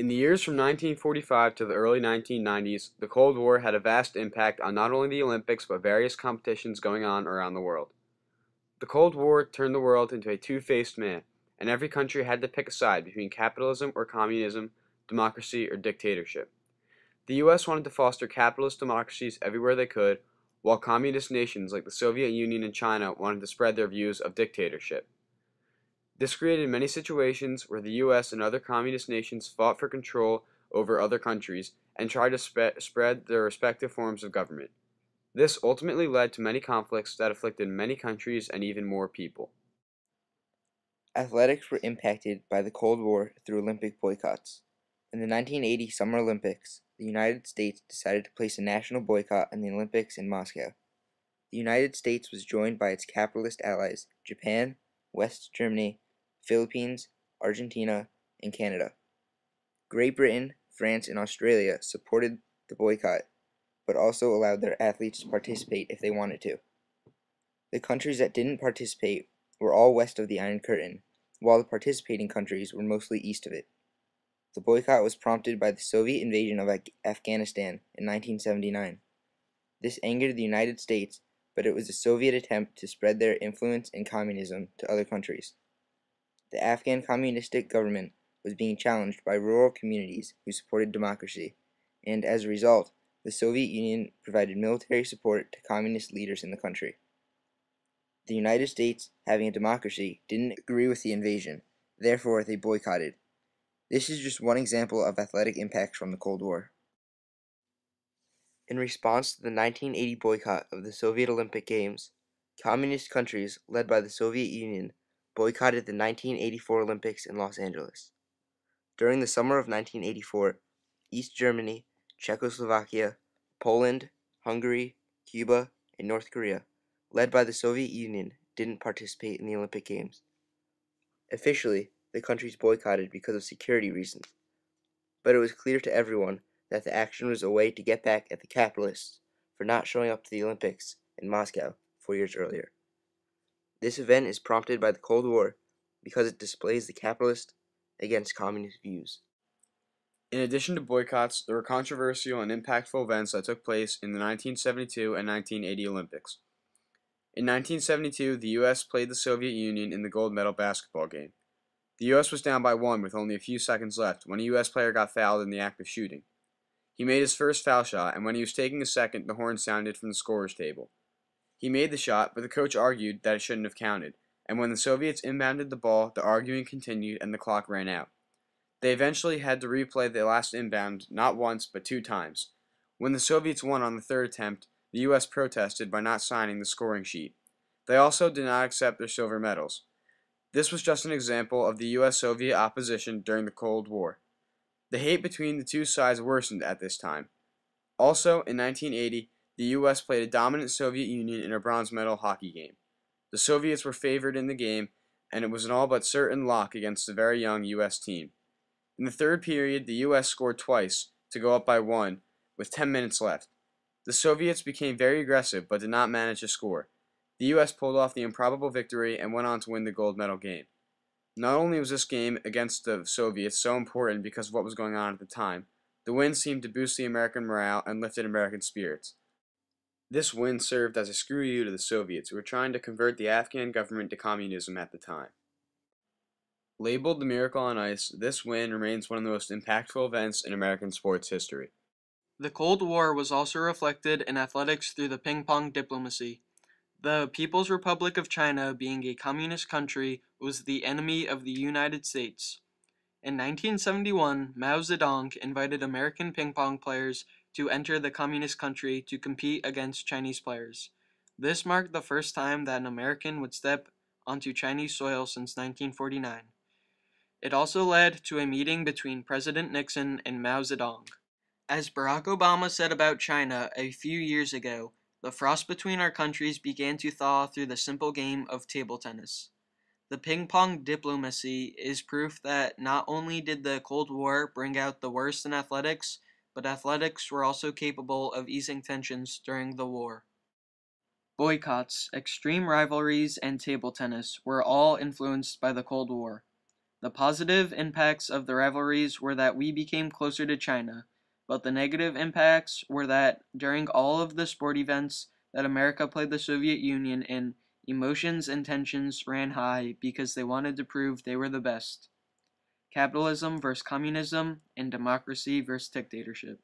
In the years from 1945 to the early 1990s, the Cold War had a vast impact on not only the Olympics but various competitions going on around the world. The Cold War turned the world into a two-faced man, and every country had to pick a side between capitalism or communism, democracy or dictatorship. The US wanted to foster capitalist democracies everywhere they could, while communist nations like the Soviet Union and China wanted to spread their views of dictatorship. This created many situations where the US and other communist nations fought for control over other countries and tried to spread their respective forms of government. This ultimately led to many conflicts that afflicted many countries and even more people. Athletics were impacted by the Cold War through Olympic boycotts. In the 1980 Summer Olympics, the United States decided to place a national boycott on the Olympics in Moscow. The United States was joined by its capitalist allies, Japan, West Germany, Philippines, Argentina, and Canada. Great Britain, France, and Australia supported the boycott, but also allowed their athletes to participate if they wanted to. The countries that didn't participate were all west of the Iron Curtain, while the participating countries were mostly east of it. The boycott was prompted by the Soviet invasion of Afghanistan in 1979. This angered the United States, but it was a Soviet attempt to spread their influence and communism to other countries. The Afghan communistic government was being challenged by rural communities who supported democracy, and as a result, the Soviet Union provided military support to communist leaders in the country. The United States, having a democracy, didn't agree with the invasion, therefore they boycotted. This is just one example of athletic impacts from the Cold War. In response to the 1980 boycott of the Soviet Olympic Games, communist countries led by the Soviet Union boycotted the 1984 Olympics in Los Angeles. During the summer of 1984, East Germany, Czechoslovakia, Poland, Hungary, Cuba, and North Korea, led by the Soviet Union, didn't participate in the Olympic Games. Officially, the countries boycotted because of security reasons, but it was clear to everyone that the action was a way to get back at the capitalists for not showing up to the Olympics in Moscow 4 years earlier. This event is prompted by the Cold War because it displays the capitalist against communist views. In addition to boycotts, there were controversial and impactful events that took place in the 1972 and 1980 Olympics. In 1972, the U.S. played the Soviet Union in the gold medal basketball game. The U.S. was down by 1 with only a few seconds left when a U.S. player got fouled in the act of shooting. He made his first foul shot, and when he was taking a second, the horn sounded from the scorer's table. He made the shot, but the coach argued that it shouldn't have counted, and when the Soviets inbounded the ball, the arguing continued and the clock ran out. They eventually had to replay the last inbound not once but 2 times. When the Soviets won on the third attempt, the U.S. protested by not signing the scoring sheet. They also did not accept their silver medals. This was just an example of the U.S.-Soviet opposition during the Cold War. The hate between the two sides worsened at this time. Also, in 1980, the U.S. played a dominant Soviet Union in a bronze medal hockey game. The Soviets were favored in the game, and it was an all but certain lock against the very young U.S. team. In the third period, the U.S. scored twice to go up by 1 with 10 minutes left. The Soviets became very aggressive but did not manage to score. The U.S. pulled off the improbable victory and went on to win the gold medal game. Not only was this game against the Soviets so important because of what was going on at the time, the win seemed to boost the American morale and lifted American spirits. This win served as a screw you to the Soviets, who were trying to convert the Afghan government to communism at the time. Labeled the Miracle on Ice, this win remains one of the most impactful events in American sports history. The Cold War was also reflected in athletics through the ping-pong diplomacy. The People's Republic of China, being a communist country, was the enemy of the United States. In 1971, Mao Zedong invited American ping-pong players to enter the communist country to compete against Chinese players. This marked the first time that an American would step onto Chinese soil since 1949. It also led to a meeting between President Nixon and Mao Zedong. As Barack Obama said about China a few years ago, the frost between our countries began to thaw through the simple game of table tennis. The ping-pong diplomacy is proof that not only did the Cold War bring out the worst in athletics, but athletics were also capable of easing tensions during the war. Boycotts, extreme rivalries, and table tennis were all influenced by the Cold War. The positive impacts of the rivalries were that we became closer to China, but the negative impacts were that during all of the sport events that America played the Soviet Union in, emotions and tensions ran high because they wanted to prove they were the best. Capitalism versus communism, and democracy versus dictatorship.